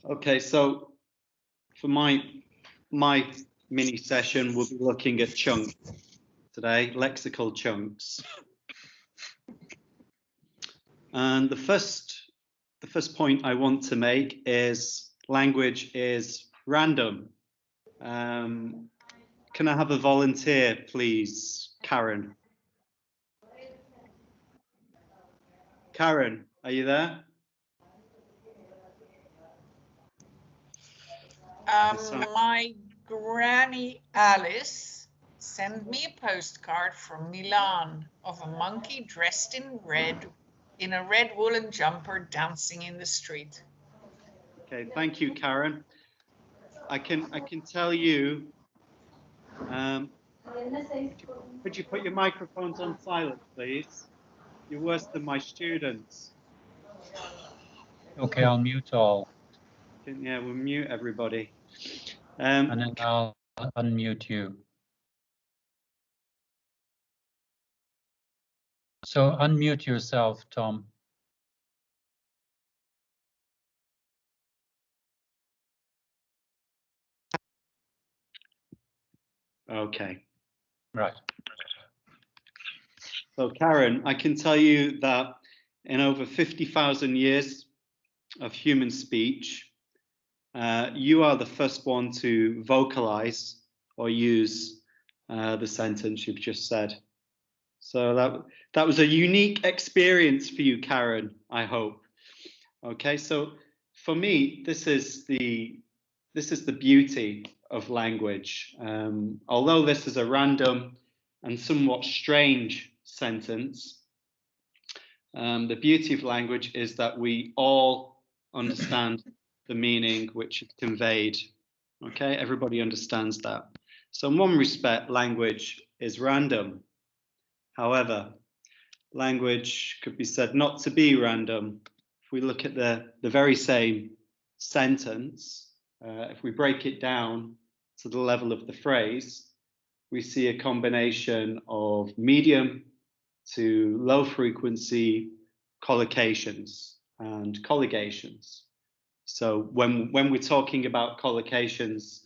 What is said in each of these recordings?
Okay, so for my mini session, we'll be looking at chunks today, lexical chunks. And the first point I want to make is language is random. Can I have a volunteer, please, Karen? Karen, are you there? My granny Alice sent me a postcard from Milan of a monkey dressed in a red woolen jumper dancing in the street. Okay, thank you, Karen. I can tell you. Could you put your microphones on silent, please? You're worse than my students. Okay, I'll mute all. Yeah, we'll mute everybody. And then I'll unmute you. So unmute yourself, Tom. Okay. Right. So Karen, I can tell you that in over 50,000 years of human speech, you are the first one to vocalize or use the sentence you've just said. So that was a unique experience for you, Karen, I hope. Okay, so for me, this is the beauty of language. Although this is a random and somewhat strange sentence, the beauty of language is that we all understand the meaning which is conveyed. Okay, everybody understands that. So in one respect, language is random. However, language could be said not to be random. If we look at the very same sentence, if we break it down to the level of the phrase, we see a combination of medium to low frequency collocations and colligations. So when we're talking about collocations,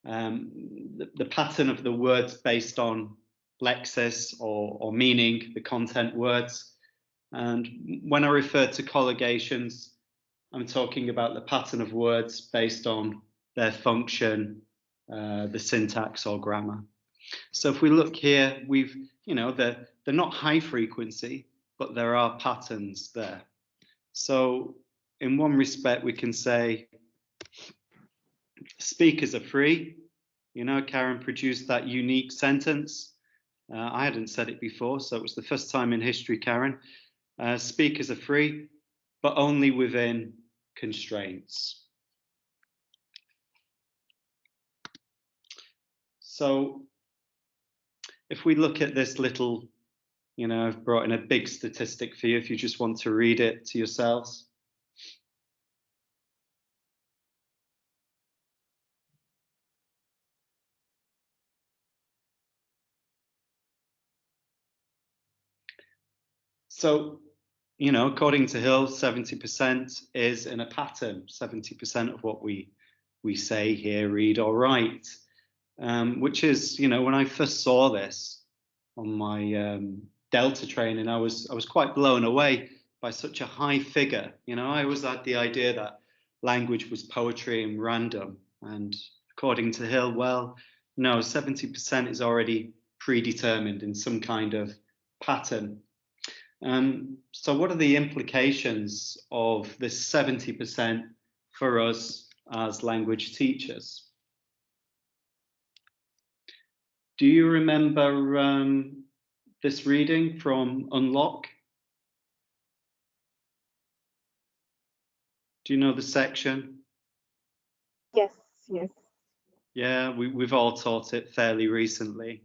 the pattern of the words based on lexis or meaning, the content words. And when I refer to colligations, I'm talking about the pattern of words based on their function, the syntax or grammar. So if we look here, they're not high frequency, but there are patterns there. So in one respect, we can say speakers are free. Karen produced that unique sentence. I hadn't said it before, so it was the first time in history, Karen. Speakers are free, but only within constraints. So if we look at this little, I've brought in a big statistic for you if you just want to read it to yourselves. So, according to Hill, 70% is in a pattern. 70% of what we say, hear, read, or write, which is, when I first saw this on my Delta training, I was quite blown away by such a high figure. I always had the idea that language was poetry and random. And according to Hill, well, no, 70% is already predetermined in some kind of pattern. So what are the implications of this 70% for us as language teachers? Do you remember this reading from Unlock? Do you know the section? Yes. Yeah, we've all taught it fairly recently.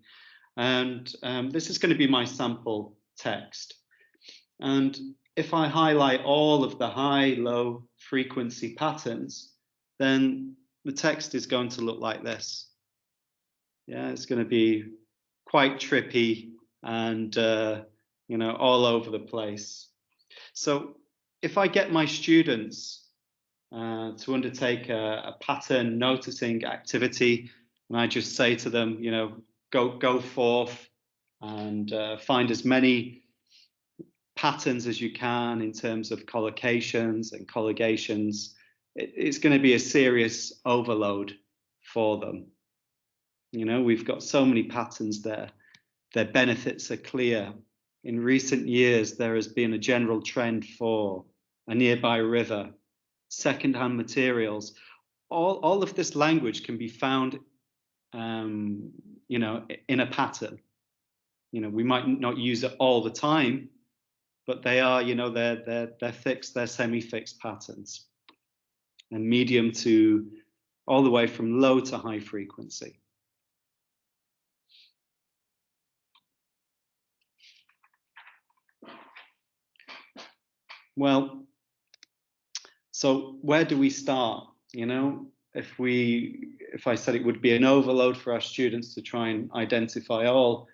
And this is going to be my sample text. And if I highlight all of the high, low frequency patterns, then the text is going to look like this. Yeah, it's going to be quite trippy and, all over the place. So if I get my students to undertake a pattern noticing activity, and I just say to them, you know, go forth and find as many patterns as you can in terms of collocations and colligations. It's going to be a serious overload for them. You know, we've got so many patterns there. Their benefits are clear. In recent years, there has been a general trend for a nearby river, secondhand materials. All of this language can be found, you know, in a pattern. You know, we might not use it all the time, but they are, you know, they're fixed, they're semi-fixed patterns, and medium to all the way from low to high frequency. Well, so where do we start? You know, if I said it would be an overload for our students to try and identify all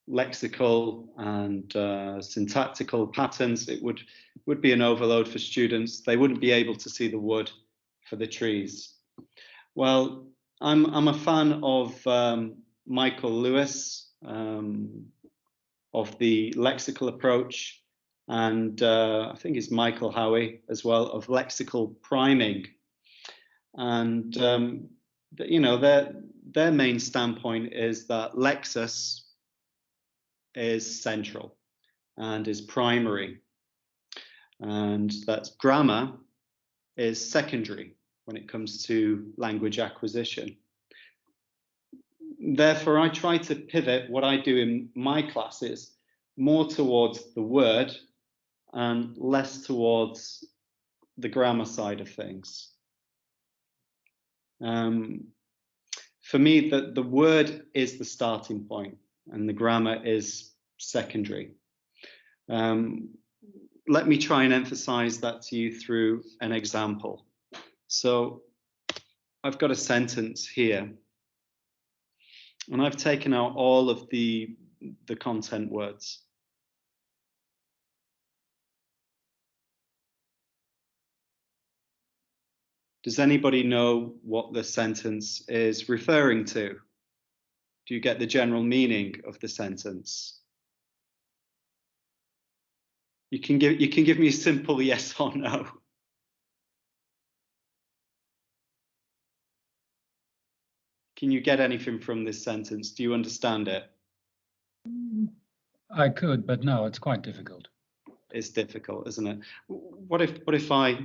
lexical and syntactical patterns, it would be an overload for students. They wouldn't be able to see the wood for the trees. Well, I'm a fan of Michael Lewis, of the lexical approach, and I think it's Michael Howie as well, of lexical priming. And you know, their main standpoint is that lexis is central and is primary, and that grammar is secondary when it comes to language acquisition. Therefore, I try to pivot what I do in my classes more towards the word and less towards the grammar side of things. For me, the word is the starting point and the grammar is secondary. Let me try and emphasize that to you through an example. So I've got a sentence here, and I've taken out all of the content words. Does anybody know what the sentence is referring to? Do you get the general meaning of the sentence? You can give me a simple yes or no. Can you get anything from this sentence? Do you understand it? I could, but no, it's quite difficult. It's difficult, isn't it? What if I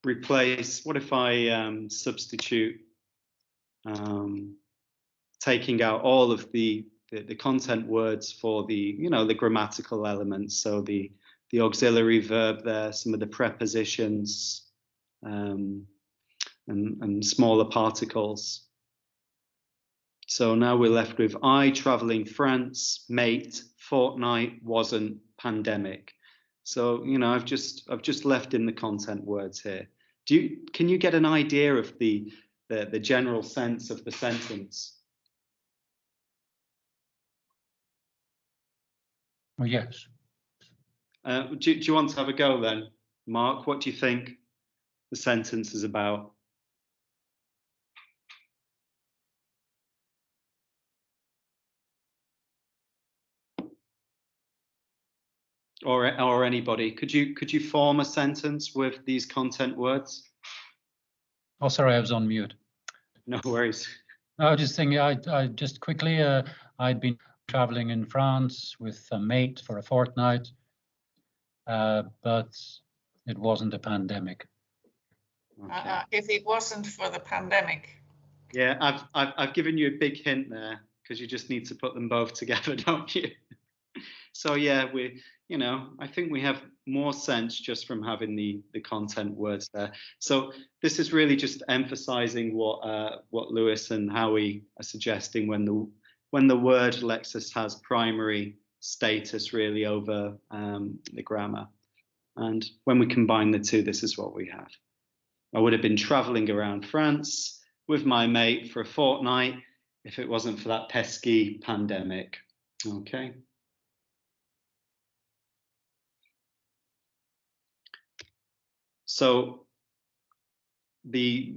replace? What if I substitute, taking out all of the content words for the, you know, the grammatical elements? So the auxiliary verb there, some of the prepositions, and smaller particles. So now we're left with I traveling France, mate, fortnight, wasn't, pandemic. So, you know, I've just left in the content words here. Can you get an idea of the general sense of the sentence? Well, yes. Do you want to have a go then, Mark? What do you think the sentence is about? Or anybody, could you form a sentence with these content words? Oh, sorry, I was on mute. No worries. I was just thinking, I just quickly, I'd been traveling in France with a mate for a fortnight, but it wasn't a pandemic. Okay. If it wasn't for the pandemic. Yeah, I've given you a big hint there, because you just need to put them both together, don't you? So yeah, you know, I think we have more sense just from having the content words there. So this is really just emphasizing what Lewis and Howie are suggesting when the word lexis has primary status really over the grammar. And when we combine the two, this is what we have. I would have been traveling around France with my mate for a fortnight if it wasn't for that pesky pandemic. Okay. So the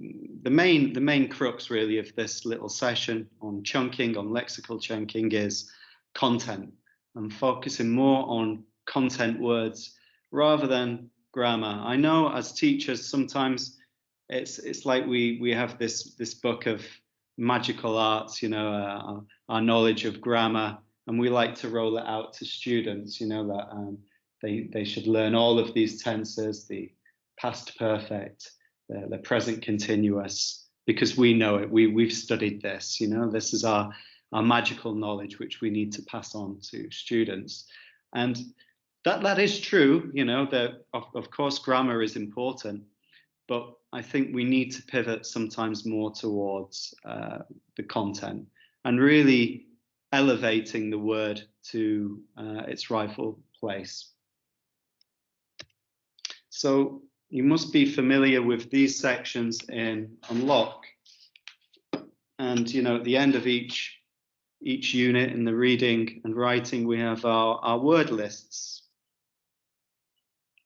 main crux really of this little session on chunking, on lexical chunking, is content, and focusing more on content words rather than grammar. I know as teachers sometimes it's like we have this book of magical arts, you know, our knowledge of grammar, and we like to roll it out to students, you know, that they should learn all of these tenses, the past perfect, the present continuous, because we know it. We've studied this, you know, this is our magical knowledge which we need to pass on to students. And that is true, you know, that of course grammar is important, but I think we need to pivot sometimes more towards the content and really elevating the word to its rightful place. So you must be familiar with these sections in Unlock. And, you know, at the end of each unit in the reading and writing, we have our word lists.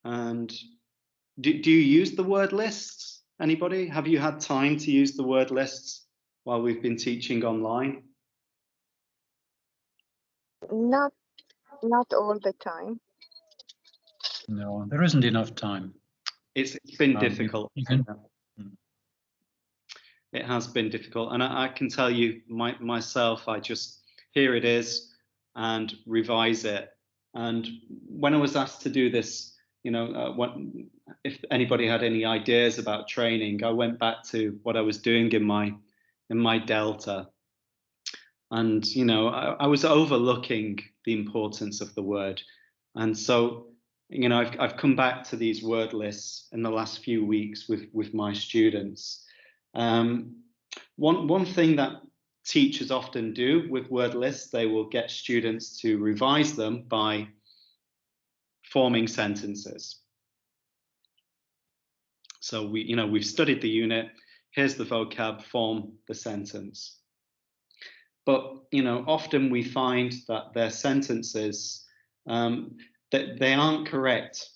And do you use the word lists? Anybody? Have you had time to use the word lists while we've been teaching online? Not all the time. No, there isn't enough time. It's been difficult. You can, It has been difficult, and I can tell you myself, I just, here it is, and revise it. And when I was asked to do this, you know, if anybody had any ideas about training, I went back to what I was doing in my Delta, and you know, I was overlooking the importance of the word, and so you know, I've come back to these word lists in the last few weeks with my students. One thing that teachers often do with word lists, they will get students to revise them by forming sentences. So we've studied the unit, here's the vocab, form the sentence. But you know, often we find that their sentences that they aren't correct.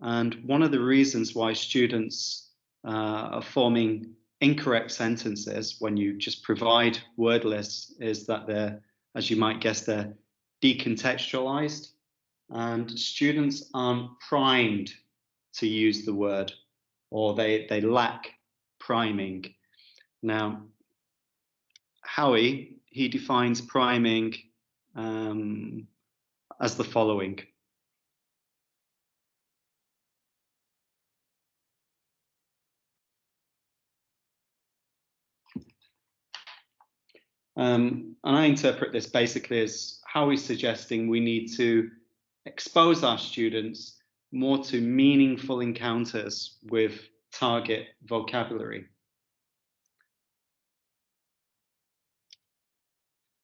And one of the reasons why students are forming incorrect sentences when you just provide word lists is that they're, as you might guess, they're decontextualized, and students aren't primed to use the word, or they lack priming. Now, Howie, he defines priming as the following. And I interpret this basically as Howie's suggesting we need to expose our students more to meaningful encounters with target vocabulary.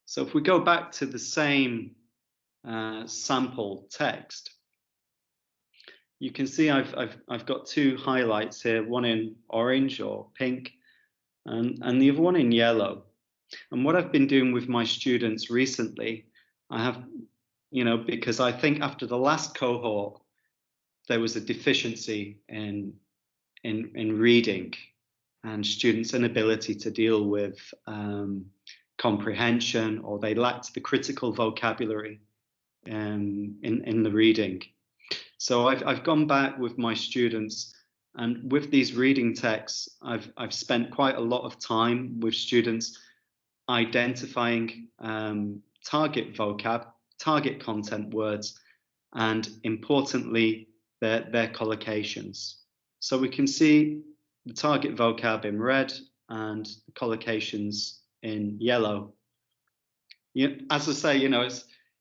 So if we go back to the same sample text, you can see I've got two highlights here, one in orange or pink and the other one in yellow. And what I've been doing with my students recently, I have, you know, because I think after the last cohort, there was a deficiency in reading and students' inability to deal with comprehension, or they lacked the critical vocabulary in the reading. So I've gone back with my students, and with these reading texts, I've spent quite a lot of time with students identifying target vocab, target content words, and importantly, their collocations. So we can see the target vocab in red and the collocations in yellow. As I say, you know,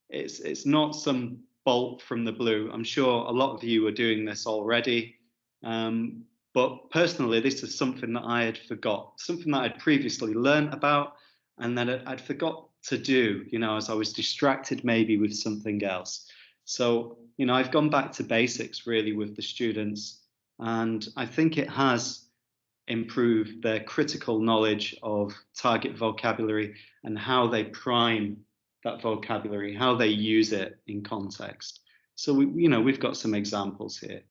it's not some bolt from the blue. I'm sure a lot of you are doing this already. But personally, this is something that I had forgot, something that I'd previously learned about and that I'd forgot to do, you know, as I was distracted maybe with something else. So, you know, I've gone back to basics really with the students, and I think it has improved their critical knowledge of target vocabulary and how they prime that vocabulary, how they use it in context. So we've got some examples here.